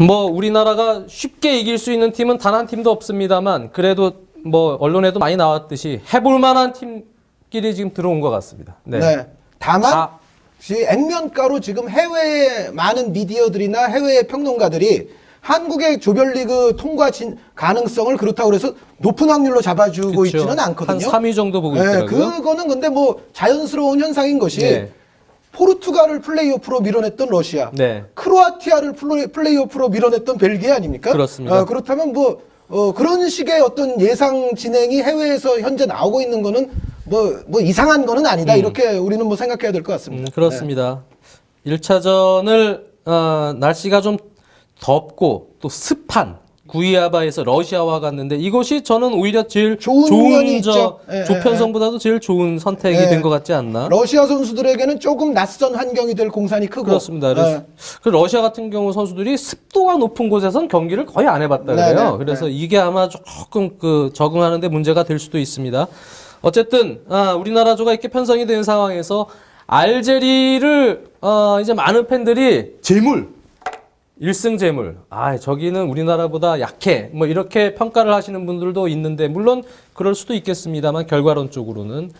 뭐 우리나라가 쉽게 이길 수 있는 팀은 단 한 팀도 없습니다만 그래도 뭐 언론에도 많이 나왔듯이 해볼 만한 팀끼리 지금 들어온 것 같습니다. 네. 다만 액면가로 지금 해외의 많은 미디어들이나 해외의 평론가들이 한국의 조별리그 통과 가능성을 그렇다고 해서 높은 확률로 잡아주고 그쵸. 있지는 않거든요. 한 3위 정도 보고 있더라고요. 그거는 근데 뭐 자연스러운 현상인 것이 네. 포르투갈을 플레이오프로 밀어냈던 러시아, 네. 크로아티아를 플레이오프로 밀어냈던 벨기에 아닙니까? 그렇습니다. 그렇다면 뭐 그런 식의 어떤 예상 진행이 해외에서 현재 나오고 있는 거는 뭐 이상한 거는 아니다. 이렇게 우리는 뭐 생각해야 될 것 같습니다. 그렇습니다. 1차전을 날씨가 좀 덥고 또 습한 구이아바에서 러시아와 갔는데 이것이 저는 오히려 제일 좋은 조편성보다도 제일 좋은 선택이 된 것 같지 않나? 러시아 선수들에게는 조금 낯선 환경이 될 공산이 크고 그렇습니다. 그래서 그 러시아 같은 경우 선수들이 습도가 높은 곳에선 경기를 거의 안 해봤다 그래요. 그래서 이게 아마 조금 적응하는데 문제가 될 수도 있습니다. 어쨌든 우리나라조가 이렇게 편성이 된 상황에서 알제리를 이제 많은 팬들이 재물 1승 재물. 저기는 우리나라보다 약해. 뭐 이렇게 평가를 하시는 분들도 있는데 물론 그럴 수도 있겠습니다만 결과론적으로는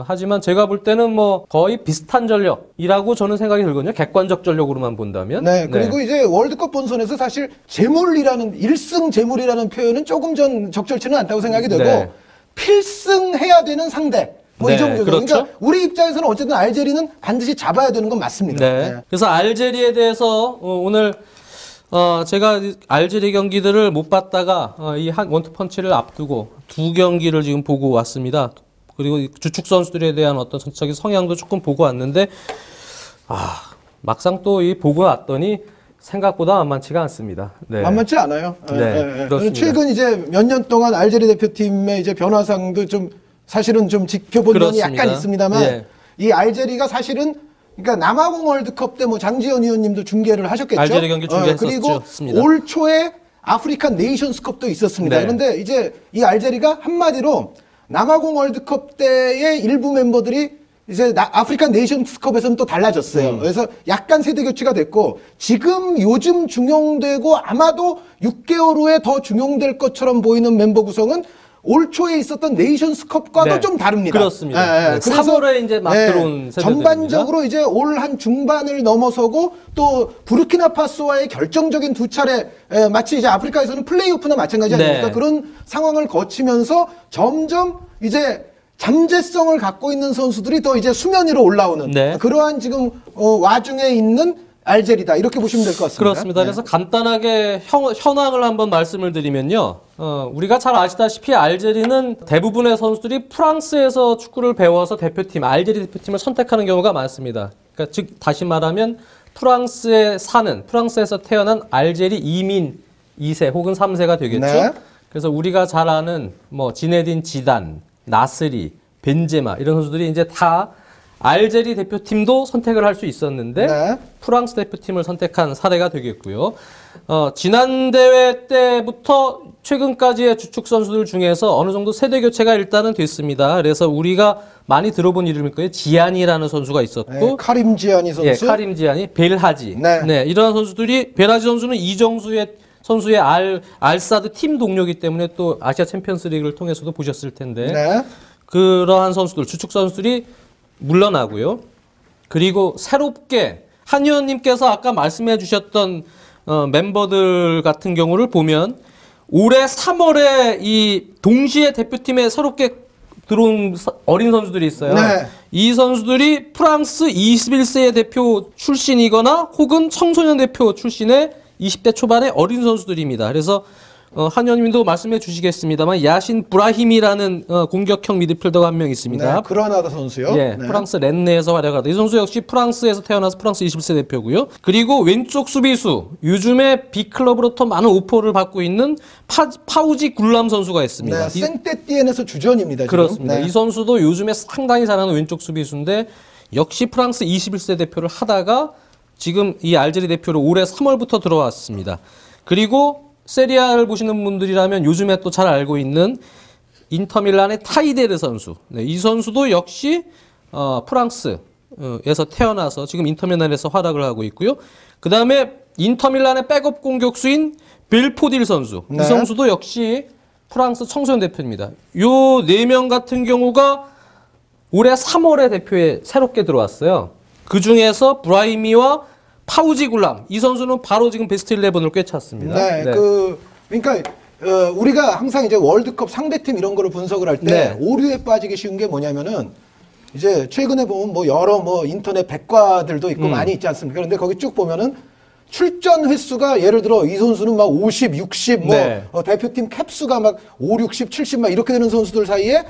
하지만 제가 볼 때는 뭐 거의 비슷한 전력이라고 저는 생각이 들거든요. 객관적 전력으로만 본다면. 그리고 이제 월드컵 본선에서 사실 재물이라는 1승 재물이라는 표현은 조금 전 적절치는 않다고 생각이 되고 필승해야 되는 상대. 뭐 이 정도죠. 그렇죠. 그러니까 우리 입장에서는 어쨌든 알제리는 반드시 잡아야 되는 건 맞습니다. 그래서 알제리에 대해서 오늘 제가 알제리 경기들을 못 봤다가 이 한 원투펀치를 앞두고 두 경기를 지금 보고 왔습니다. 그리고 주축 선수들에 대한 어떤 전체적인 성향도 조금 보고 왔는데 막상 또 보고 왔더니 생각보다 만만치가 않습니다. 만만치 않아요. 그렇습니다. 최근 이제 몇 년 동안 알제리 대표팀의 이제 변화상도 좀 사실은 좀 지켜본 면이 약간 있습니다만 이 알제리가 사실은 그러니까 남아공 월드컵 때 뭐 장지현 의원님도 중계를 하셨겠죠. 알제리 경기 중계했었죠. 그리고 올 초에 아프리칸 네이션스컵도 있었습니다. 그런데 이제 이 알제리가 한마디로 남아공 월드컵 때의 일부 멤버들이 이제 아프리칸 네이션스컵에서는 또 달라졌어요. 그래서 약간 세대 교체가 됐고 지금 요즘 중용되고 아마도 6개월 후에 더 중용될 것처럼 보이는 멤버 구성은 올 초에 있었던 네이션스컵과도 좀 다릅니다. 그렇습니다. 3월에 이제 막 들어온 세대들입니다. 전반적으로 이제 올 한 중반을 넘어서고 또 부르키나파소와의 결정적인 두 차례 마치 이제 아프리카에서는 플레이오프나 마찬가지 아닙니까? 그런 상황을 거치면서 점점 이제 잠재성을 갖고 있는 선수들이 더 이제 수면 위로 올라오는 그러한 지금 와중에 있는 알제리다 이렇게 보시면 될 것 같습니다. 그렇습니다. 그래서 간단하게 현황을 한번 말씀을 드리면요. 우리가 잘 아시다시피 알제리는 대부분의 선수들이 프랑스에서 축구를 배워서 알제리 대표팀을 선택하는 경우가 많습니다. 그러니까 즉 다시 말하면 프랑스에서 태어난 알제리 이민 2세 혹은 3세가 되겠죠. 그래서 우리가 잘 아는 뭐 지네딘 지단, 나스리, 벤제마 이런 선수들이 이제 다 알제리 대표팀도 선택을 할 수 있었는데 프랑스 대표팀을 선택한 사례가 되겠고요. 지난 대회 때부터 최근까지의 주축 선수들 중에서 어느 정도 세대 교체가 일단은 됐습니다. 그래서 우리가 많이 들어본 이름일 거예요. 지안이라는 선수가 있었고 카림 지안이 선수, 카림 지안이, 벨하지, 이러한 선수들이 벨하지 선수는 이정수의 선수의 알사드 팀 동료이기 때문에 또 아시아 챔피언스리그를 통해서도 보셨을 텐데 그러한 선수들, 주축 선수들이 물러나고요. 그리고 새롭게 한 의원님께서 아까 말씀해 주셨던 멤버들 같은 경우를 보면 올해 3월에 이 동시에 대표팀에 새롭게 들어온 어린 선수들이 있어요. 이 선수들이 프랑스 21세 대표 출신이거나 혹은 청소년 대표 출신의 20대 초반의 어린 선수들입니다. 그래서 한 의원님도 말씀해 주시겠습니다만 야신 브라힘이라는 공격형 미드필더가 한 명 있습니다. 그라나다 선수요. 프랑스 렌네에서 활약하다. 이 선수 역시 프랑스에서 태어나서 프랑스 21세 대표고요. 그리고 왼쪽 수비수, 요즘에 B클럽으로부터 많은 오퍼를 받고 있는 파우지 굴람 선수가 있습니다. 생떼띠엔에서 주전입니다. 지금. 그렇습니다. 이 선수도 요즘에 상당히 잘하는 왼쪽 수비수인데 역시 프랑스 21세 대표를 하다가 지금 이 알제리 대표로 올해 3월부터 들어왔습니다. 그리고 세리아를 보시는 분들이라면 요즘에 또 잘 알고 있는 인터밀란의 타이데르 선수. 이 선수도 역시 프랑스에서 태어나서 지금 인터밀란에서 활약을 하고 있고요. 그 다음에 인터밀란의 백업 공격수인 벨포딜 선수. 이 선수도 역시 프랑스 청소년 대표입니다. 요 4명 같은 경우가 올해 3월에 대표에 새롭게 들어왔어요. 그 중에서 브라이미와 파우지 굴람. 이 선수는 바로 지금 베스트 11을 꿰찼습니다. 네. 그러니까 우리가 항상 이제 월드컵 상대팀 이런 거를 분석을 할 때 오류에 빠지기 쉬운 게 뭐냐면은 이제 최근에 보면 뭐 여러 뭐 인터넷 백과들도 있고 많이 있지 않습니까? 그런데 거기 쭉 보면은 출전 횟수가 예를 들어 이 선수는 막 50, 60, 뭐 대표팀 캡수가 막 5, 60, 70 막 이렇게 되는 선수들 사이에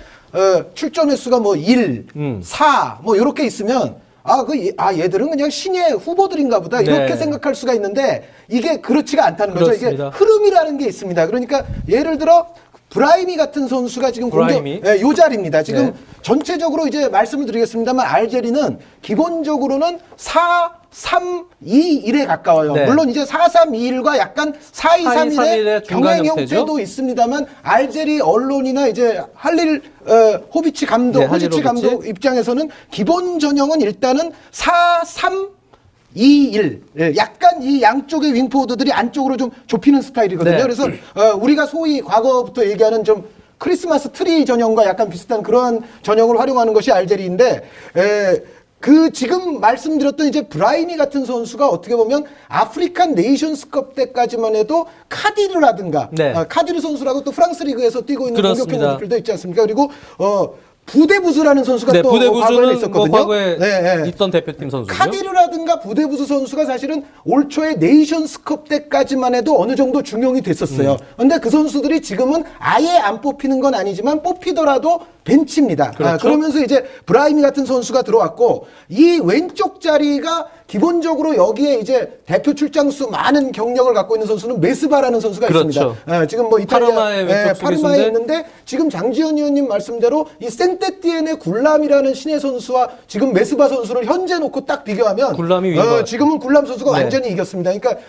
출전 횟수가 뭐 1, 4 뭐 이렇게 있으면 얘들은 그냥 신예 후보들인가 보다 이렇게 생각할 수가 있는데 이게 그렇지가 않다는 거죠. 이게 흐름이라는 게 있습니다. 그러니까 예를 들어 브라이미 같은 선수가 지금 요 자리입니다. 지금 전체적으로 이제 말씀을 드리겠습니다만 알제리는 기본적으로는 4-3-2-1에 가까워요. 물론 이제 4-3-2-1과 약간 4-2-3-1의 병행 형태도 있습니다만 알제리 언론이나 이제 할릴 호비치 감독 입장에서는 기본 전형은 일단은 4-3-2-1. 약간 이 양쪽의 윙포워드들이 안쪽으로 좀 좁히는 스타일이거든요. 그래서 우리가 소위 과거부터 얘기하는 좀 크리스마스 트리 전형과 약간 비슷한 그러한 전형을 활용하는 것이 알제리인데 지금 말씀드렸던 이제 브라이미 같은 선수가 어떻게 보면 아프리칸 네이션스컵 때까지만 해도 카디르라든가 카디르 선수라고 또 프랑스 리그에서 뛰고 있는 공격 경우들도 있지 않습니까? 그리고 부데부스라는 선수가 또 과거에 있었거든요. 과거에 있던 대표팀 선수죠. 카디르라든가 부데부스 선수가 사실은 올 초에 네이션스컵 때까지만 해도 어느 정도 중용이 됐었어요. 그런데 그 선수들이 지금은 아예 안 뽑히는 건 아니지만 뽑히더라도 벤치입니다. 그러면서 이제 브라이미 같은 선수가 들어왔고 이 왼쪽 자리가 기본적으로 여기에 이제 대표 출장수 많은 경력을 갖고 있는 선수는 메스바라는 선수가 있습니다. 지금 뭐 이탈리아 파르마에 있는데 지금 장지현 의원님 말씀대로 이 센테티엔의 굴람이라는 신예 선수와 지금 메스바 선수를 현재 놓고 딱 비교하면 지금은 굴람 선수가 완전히 이겼습니다. 그러니까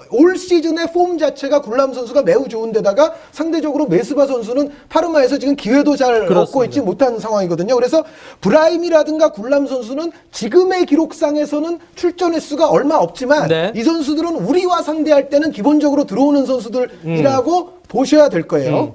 올 시즌의 폼 자체가 굴람 선수가 매우 좋은데다가 상대적으로 메스바 선수는 파르마에서 지금 기회도 잘 얻고 있지 못한 상황이거든요. 그래서 브라임이라든가 굴람 선수는 지금의 기록상에서는 출전 횟수가 얼마 없지만 이 선수들은 우리와 상대할 때는 기본적으로 들어오는 선수들이라고 보셔야 될 거예요.